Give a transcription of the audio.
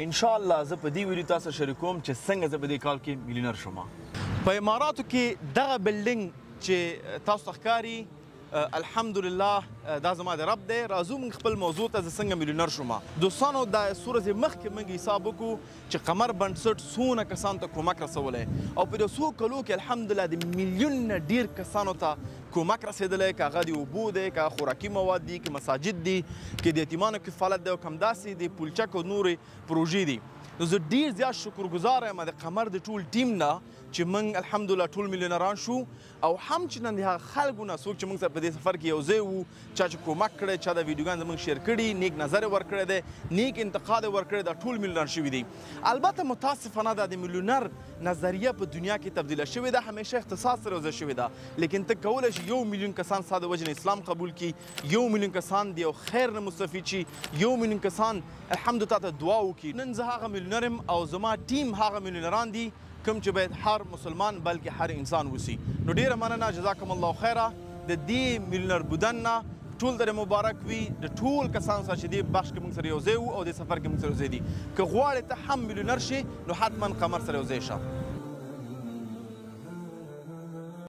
ان شاء الله زه په دې ویډیو تاسو شریکوم چې څنګه زه په دې کال کې میلیونر شوم. په اماراتو کې دغه بلډینګ چې تاسو ته ښکاري الحمدلله دا زما د رب دی. راځو موږ خپل موضوع ته زه څنګه میلیونر شوم. دوستانو د څو ورځې مخکې موږ حساب وکړو چې قمر بنسټ څونه کسانو ته کومک رسولی او په دې څو کلو کې الحمدلله د میلیون نه ډېر کسانو ته کومک رسېدلی، که هغه د اوبو دی، که خوراکي مواد دي، که مساجد دي، که د یتیمانو کفالت دی او که همداسې د پولچک او نورې پروژې دي. نو زه ډېر زیات شکرګزاره یم د قمر د ټول ټیم نه چې موږ الحمدلله ټول میلیونران شو او هم چې نن د هغه خلکو نه څوک چې موږ سره په دې سفر کې یو ځای وو، چا چې کومک کړی، چا د ویډیوګان زموږ شیر کړي، نیک نظر یې ورکړی دی، نیک انتقاد یې ورکړی، دا ټول میلیونر شوي دي. البته متاسفانه دا د میلیونر نظریه په دنیا کې تبدیله شوې ده، همیشه اختصاص سره یوځای شوې ده. لیکن ته کولی شي 1 میلیون کسان ستا د وجې نه اسلام قبول کړي، 1 میلیون کسان د یو خیر نه مستفید شي، 1 میلیون کسان الحمدلله تا ته دعا وکړي. نن زه هغه میلیونر یم او زما ټیم هغه میلیونران دي کوم چې باید هر مسلمان بلکې هر انسان وسی. نو ډیره مننه، جزاکم الله خیره. د دې میلیونر بودن نه ټول در مبارک وي د ټول کسانو سره چې دې بخش کې موږ سره یو ځای وو او دې سفر کې موږ سره یو ځای دي. که غواړې ته هم میلیونر شې نو حتما قمر سره یو ځای شه.